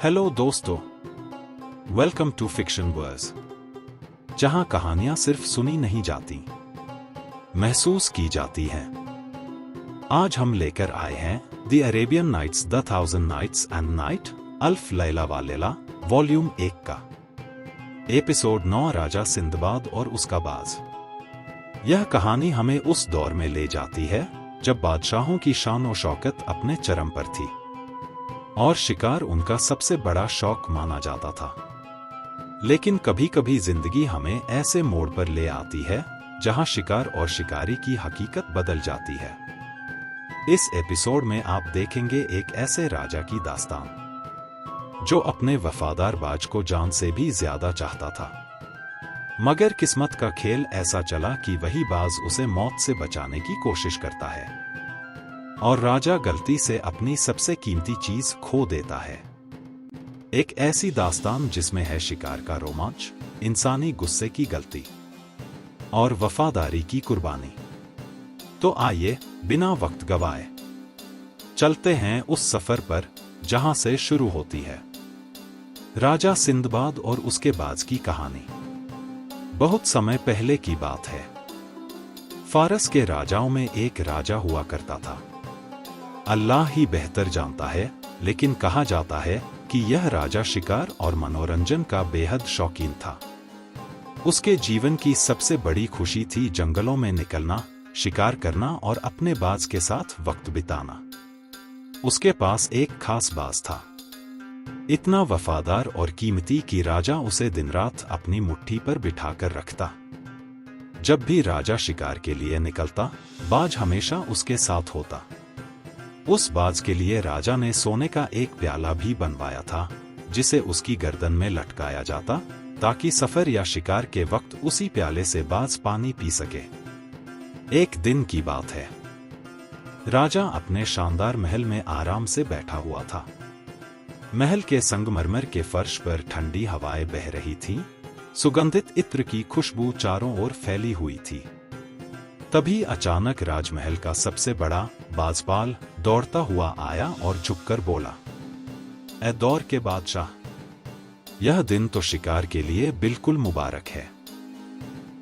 Hello दोस्तों, welcome to fiction verse, जहां कहानियां सिर्फ सुनी नहीं जाती, महसूस की जाती हैं। आज हम लेकर आए हैं the Arabian nights, the 1000 nights and night, अल्फ लैला व लैला, वॉल्यूम 1 का एपिसोड 9, राजा सिंदबाद और उसका बाज। यह कहानी हमें उस दौर में ले जाती है जब बादशाहों की शान और शौकत अपने चरम पर थी और शिकार उनका सबसे बड़ा शौक माना जाता था। लेकिन कभी कभी जिंदगी हमें ऐसे मोड़ पर ले आती है जहां शिकार और शिकारी की हकीकत बदल जाती है। इस एपिसोड में आप देखेंगे एक ऐसे राजा की दास्तान जो अपने वफादार बाज को जान से भी ज्यादा चाहता था, मगर किस्मत का खेल ऐसा चला कि वही बाज उसे मौत से बचाने की कोशिश करता है और राजा गलती से अपनी सबसे कीमती चीज खो देता है। एक ऐसी दास्तान जिसमें है शिकार का रोमांच, इंसानी गुस्से की गलती और वफादारी की कुर्बानी। तो आइए बिना वक्त गवाए चलते हैं उस सफर पर जहां से शुरू होती है राजा सिंदबाद और उसके बाज की कहानी। बहुत समय पहले की बात है। फारस के राजाओं में एक राजा हुआ करता था। अल्लाह ही बेहतर जानता है, लेकिन कहा जाता है कि यह राजा शिकार और मनोरंजन का बेहद शौकीन था। उसके जीवन की सबसे बड़ी खुशी थी जंगलों में निकलना, शिकार करना और अपने बाज के साथ वक्त बिताना। उसके पास एक खास बाज था, इतना वफादार और कीमती कि राजा उसे दिन रात अपनी मुट्ठी पर बिठाकर रखता। जब भी राजा शिकार के लिए निकलता, बाज हमेशा उसके साथ होता। उस बाज के लिए राजा ने सोने का एक प्याला भी बनवाया था, जिसे उसकी गर्दन में लटकाया जाता ताकि सफर या शिकार के वक्त उसी प्याले से बाज पानी पी सके। एक दिन की बात है। राजा अपने शानदार महल में आराम से बैठा हुआ था। महल के संगमरमर के फर्श पर ठंडी हवाएं बह रही थीं, सुगंधित इत्र की खुशबू चारों ओर फैली हुई थी। तभी अचानक राजमहल का सबसे बड़ा बाजपाल दौड़ता हुआ आया और झुककर बोला, ए दौर के बादशाह, यह दिन तो शिकार के लिए बिल्कुल मुबारक है।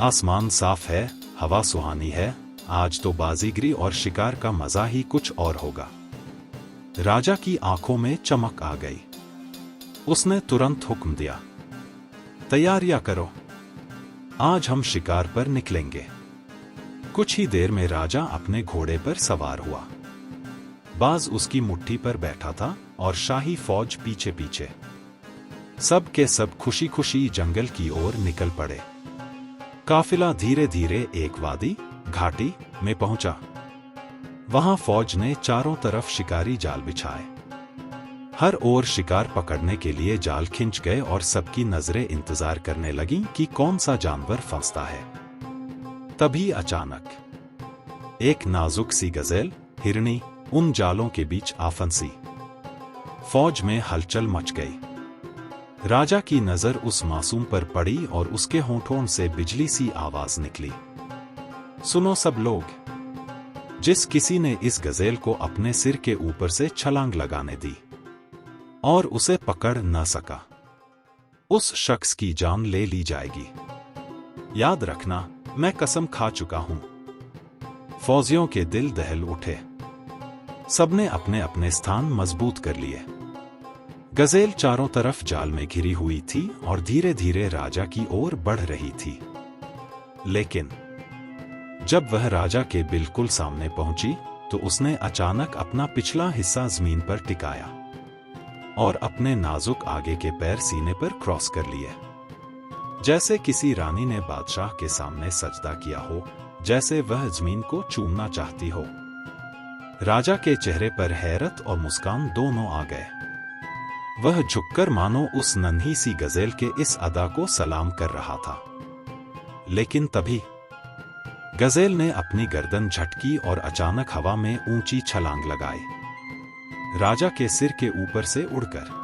आसमान साफ है, हवा सुहानी है, आज तो बाजीगरी और शिकार का मजा ही कुछ और होगा। राजा की आंखों में चमक आ गई। उसने तुरंत हुक्म दिया, तैयारियां करो, आज हम शिकार पर निकलेंगे। कुछ ही देर में राजा अपने घोड़े पर सवार हुआ। बाज उसकी मुट्ठी पर बैठा था और शाही फौज पीछे पीछे। सब के सब खुशी खुशी जंगल की ओर निकल पड़े। काफिला धीरे धीरे एक वादी घाटी में पहुंचा। वहां फौज ने चारों तरफ शिकारी जाल बिछाए। हर ओर शिकार पकड़ने के लिए जाल खिंच गए और सबकी नजरें इंतजार करने लगीं कि कौन सा जानवर फंसता है। तभी अचानक एक नाजुक सी गजेल हिरनी उन जालों के बीच आ फंसी। फौज में हलचल मच गई। राजा की नजर उस मासूम पर पड़ी और उसके होंठों से बिजली सी आवाज निकली, सुनो सब लोग, जिस किसी ने इस गजेल को अपने सिर के ऊपर से छलांग लगाने दी और उसे पकड़ न सका, उस शख्स की जान ले ली जाएगी। याद रखना, मैं कसम खा चुका हूं। फौजियों के दिल दहल उठे। सबने अपने अपने स्थान मजबूत कर लिए। गजेल चारों तरफ जाल में घिरी हुई थी और धीरे धीरे राजा की ओर बढ़ रही थी। लेकिन जब वह राजा के बिल्कुल सामने पहुंची तो उसने अचानक अपना पिछला हिस्सा जमीन पर टिकाया और अपने नाजुक आगे के पैर सीने पर क्रॉस कर लिए, जैसे किसी रानी ने बादशाह के सामने सजदा किया हो, जैसे वह जमीन को चूमना चाहती हो। राजा के चेहरे पर हैरत और मुस्कान दोनों आ गए। वह झुककर मानो उस नन्ही सी गजेल के इस अदा को सलाम कर रहा था। लेकिन तभी गजेल ने अपनी गर्दन झटकी और अचानक हवा में ऊंची छलांग लगाई। राजा के सिर के ऊपर से उड़कर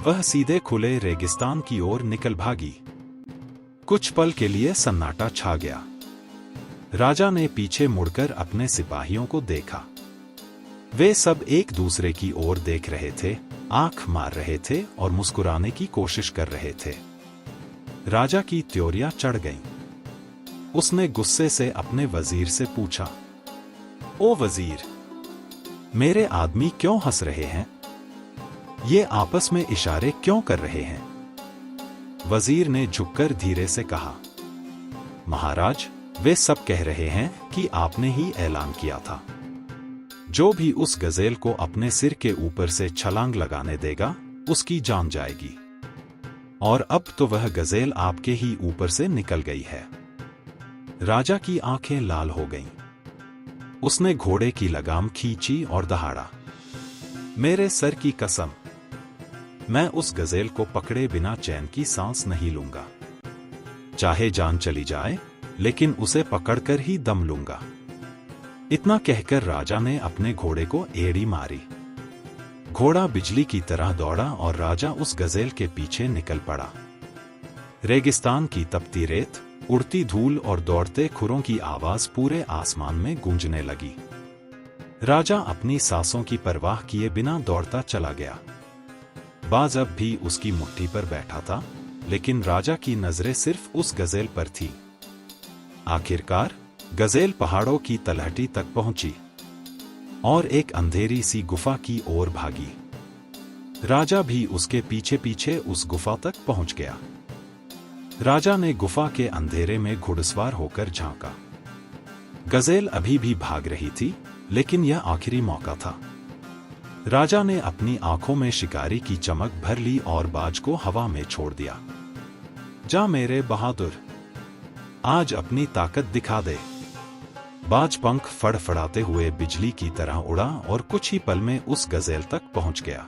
वह सीधे खुले रेगिस्तान की ओर निकल भागी। कुछ पल के लिए सन्नाटा छा गया। राजा ने पीछे मुड़कर अपने सिपाहियों को देखा। वे सब एक दूसरे की ओर देख रहे थे, आंख मार रहे थे और मुस्कुराने की कोशिश कर रहे थे। राजा की त्योरियां चढ़ गईं। उसने गुस्से से अपने वजीर से पूछा, ओ वजीर, मेरे आदमी क्यों हंस रहे हैं? ये आपस में इशारे क्यों कर रहे हैं? वजीर ने झुककर धीरे से कहा, महाराज, वे सब कह रहे हैं कि आपने ही ऐलान किया था, जो भी उस गजेल को अपने सिर के ऊपर से छलांग लगाने देगा उसकी जान जाएगी। और अब तो वह गजेल आपके ही ऊपर से निकल गई है। राजा की आंखें लाल हो गईं। उसने घोड़े की लगाम खींची और दहाड़ा, मेरे सर की कसम, मैं उस गजेल को पकड़े बिना चैन की सांस नहीं लूंगा। चाहे जान चली जाए, लेकिन उसे पकड़कर ही दम लूंगा। इतना कहकर राजा ने अपने घोड़े को एड़ी मारी। घोड़ा बिजली की तरह दौड़ा और राजा उस गजेल के पीछे निकल पड़ा। रेगिस्तान की तपती रेत, उड़ती धूल और दौड़ते खुरों की आवाज पूरे आसमान में गूंजने लगी। राजा अपनी सांसों की परवाह किए बिना दौड़ता चला गया। बाज अब भी उसकी मुट्ठी पर बैठा था, लेकिन राजा की नजरें सिर्फ उस गजेल पर थी। आखिरकार गजेल पहाड़ों की तलहटी तक पहुंची और एक अंधेरी सी गुफा की ओर भागी। राजा भी उसके पीछे पीछे उस गुफा तक पहुंच गया। राजा ने गुफा के अंधेरे में घुड़सवार होकर झांका। गजेल अभी भी भाग रही थी, लेकिन यह आखिरी मौका था। राजा ने अपनी आंखों में शिकारी की चमक भर ली और बाज को हवा में छोड़ दिया। जा मेरे बहादुर, आज अपनी ताकत दिखा दे। बाज पंख फड़फड़ाते हुए बिजली की तरह उड़ा और कुछ ही पल में उस गजेल तक पहुंच गया।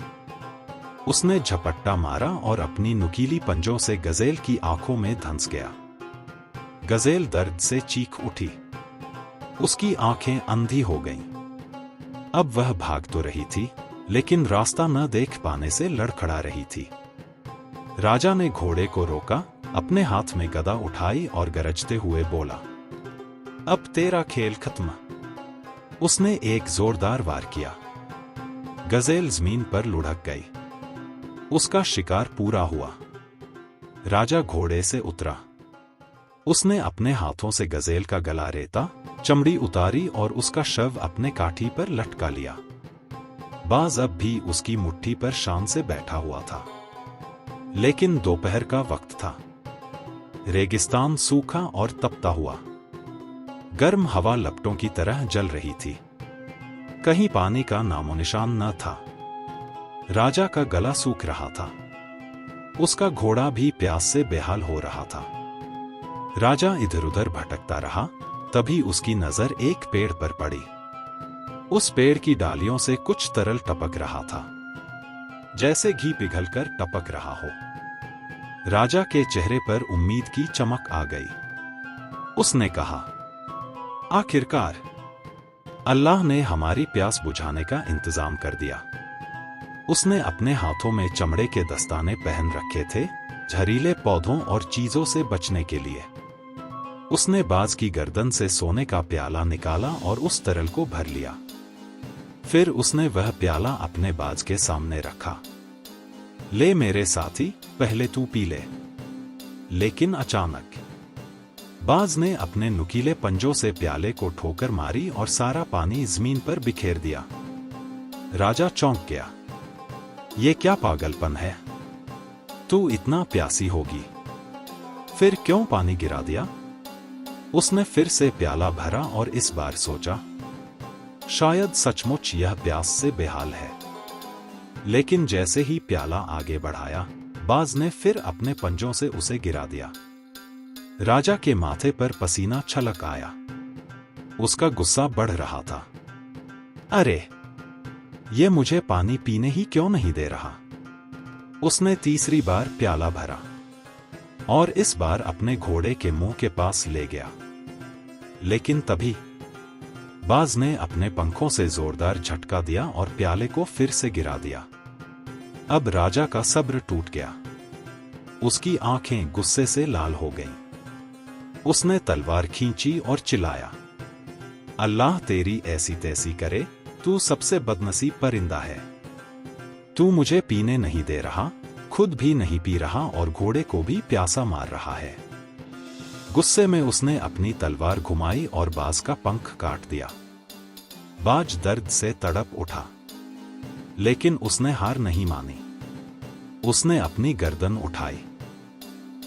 उसने झपट्टा मारा और अपनी नुकीली पंजों से गजेल की आंखों में धंस गया। गजेल दर्द से चीख उठी। उसकी आंखें अंधी हो गईं। अब वह भाग तो रही थी, लेकिन रास्ता न देख पाने से लड़खड़ा रही थी। राजा ने घोड़े को रोका, अपने हाथ में गदा उठाई और गरजते हुए बोला, अब तेरा खेल खत्म। उसने एक जोरदार वार किया। गजेल जमीन पर लुढ़क गई। उसका शिकार पूरा हुआ। राजा घोड़े से उतरा। उसने अपने हाथों से गजेल का गला रेता, चमड़ी उतारी और उसका शव अपने काठी पर लटका लिया। बाज अब भी उसकी मुट्ठी पर शान से बैठा हुआ था। लेकिन दोपहर का वक्त था। रेगिस्तान सूखा और तपता हुआ। गर्म हवा लपटों की तरह जल रही थी। कहीं पानी का नामोनिशान न था। राजा का गला सूख रहा था। उसका घोड़ा भी प्यास से बेहाल हो रहा था। राजा इधर उधर भटकता रहा, तभी उसकी नजर एक पेड़ पर पड़ी। उस पेड़ की डालियों से कुछ तरल टपक रहा था, जैसे घी पिघलकर टपक रहा हो। राजा के चेहरे पर उम्मीद की चमक आ गई। उसने कहा, आखिरकार अल्लाह ने हमारी प्यास बुझाने का इंतजाम कर दिया। उसने अपने हाथों में चमड़े के दस्ताने पहन रखे थे, जहरीले पौधों और चीजों से बचने के लिए। उसने बाज की गर्दन से सोने का प्याला निकाला और उस तरल को भर लिया। फिर उसने वह प्याला अपने बाज के सामने रखा। ले मेरे साथी, पहले तू पी ले। लेकिन अचानक बाज ने अपने नुकीले पंजों से प्याले को ठोकर मारी और सारा पानी जमीन पर बिखेर दिया। राजा चौंक गया। ये क्या पागलपन है? तू इतना प्यासी होगी, फिर क्यों पानी गिरा दिया? उसने फिर से प्याला भरा और इस बार सोचा, शायद सचमुच यह प्यास से बेहाल है। लेकिन जैसे ही प्याला आगे बढ़ाया, बाज ने फिर अपने पंजों से उसे गिरा दिया। राजा के माथे पर पसीना छलक आया। उसका गुस्सा बढ़ रहा था। अरे, ये मुझे पानी पीने ही क्यों नहीं दे रहा? उसने तीसरी बार प्याला भरा और इस बार अपने घोड़े के मुंह के पास ले गया। लेकिन तभी बाज ने अपने पंखों से जोरदार झटका दिया और प्याले को फिर से गिरा दिया। अब राजा का सब्र टूट गया। उसकी आंखें गुस्से से लाल हो गईं। उसने तलवार खींची और चिल्लाया, अल्लाह तेरी ऐसी तैसी करे, तू सबसे बदनसीब परिंदा है। तू मुझे पीने नहीं दे रहा, खुद भी नहीं पी रहा और घोड़े को भी प्यासा मार रहा है। गुस्से में उसने अपनी तलवार घुमाई और बाज का पंख काट दिया। बाज दर्द से तड़प उठा, लेकिन उसने हार नहीं मानी। उसने अपनी गर्दन उठाई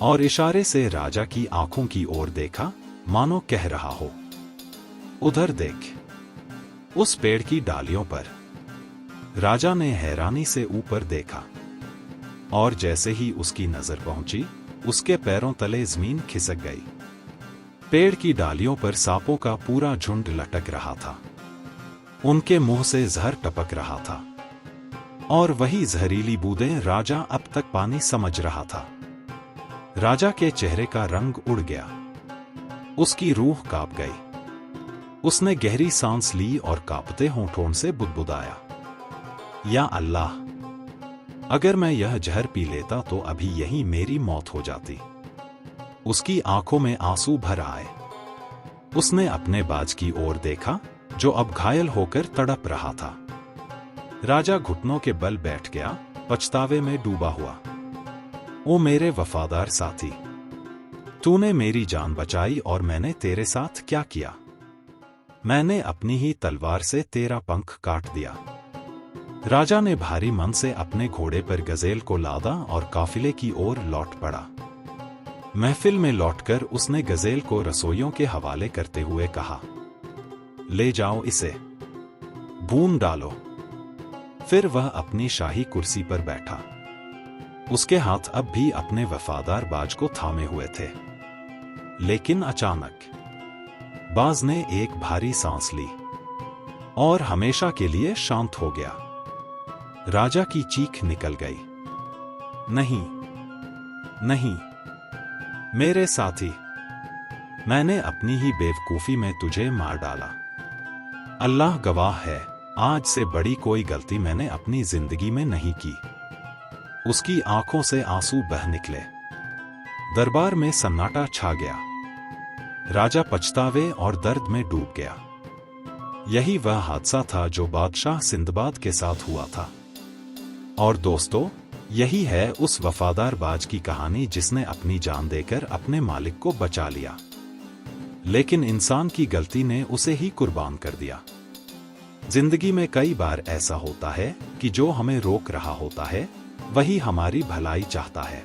और इशारे से राजा की आंखों की ओर देखा, मानो कह रहा हो, उधर देख। उस पेड़ की डालियों पर राजा ने हैरानी से ऊपर देखा और जैसे ही उसकी नजर पहुंची, उसके पैरों तले जमीन खिसक गई। पेड़ की डालियों पर सांपों का पूरा झुंड लटक रहा था। उनके मुंह से जहर टपक रहा था और वही जहरीली बूंदें राजा अब तक पानी समझ रहा था। राजा के चेहरे का रंग उड़ गया, उसकी रूह कांप गई। उसने गहरी सांस ली और कांपते होंठों से बुदबुदाया, या अल्लाह, अगर मैं यह जहर पी लेता तो अभी यही मेरी मौत हो जाती। उसकी आंखों में आंसू भर आए। उसने अपने बाज की ओर देखा, जो अब घायल होकर तड़प रहा था। राजा घुटनों के बल बैठ गया, पछतावे में डूबा हुआ। ओ मेरे वफादार साथी, तूने मेरी जान बचाई और मैंने तेरे साथ क्या किया? मैंने अपनी ही तलवार से तेरा पंख काट दिया। राजा ने भारी मन से अपने घोड़े पर गजेल को लादा और काफिले की ओर लौट पड़ा। महफिल में लौटकर उसने गजेल को रसोइयों के हवाले करते हुए कहा, ले जाओ इसे, भून डालो। फिर वह अपनी शाही कुर्सी पर बैठा। उसके हाथ अब भी अपने वफादार बाज को थामे हुए थे। लेकिन अचानक बाज ने एक भारी सांस ली और हमेशा के लिए शांत हो गया। राजा की चीख निकल गई, नहीं, नहीं, मेरे साथी, मैंने अपनी ही बेवकूफी में तुझे मार डाला। अल्लाह गवाह है, आज से बड़ी कोई गलती मैंने अपनी जिंदगी में नहीं की। उसकी आंखों से आंसू बह निकले। दरबार में सन्नाटा छा गया। राजा पछतावे और दर्द में डूब गया। यही वह हादसा था जो बादशाह सिंदबाद के साथ हुआ था। और दोस्तों, यही है उस वफादार बाज की कहानी जिसने अपनी जान देकर अपने मालिक को बचा लिया। लेकिन इंसान की गलती ने उसे ही कुर्बान कर दिया। जिंदगी में कई बार ऐसा होता है कि जो हमें रोक रहा होता है वही हमारी भलाई चाहता है,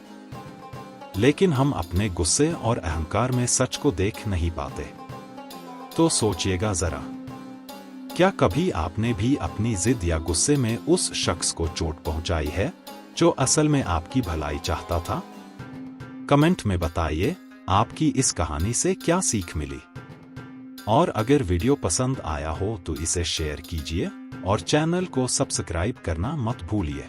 लेकिन हम अपने गुस्से और अहंकार में सच को देख नहीं पाते। तो सोचिएगा जरा, क्या कभी आपने भी अपनी जिद या गुस्से में उस शख्स को चोट पहुंचाई है जो असल में आपकी भलाई चाहता था? कमेंट में बताइए आपकी इस कहानी से क्या सीख मिली। और अगर वीडियो पसंद आया हो तो इसे शेयर कीजिए और चैनल को सब्सक्राइब करना मत भूलिए।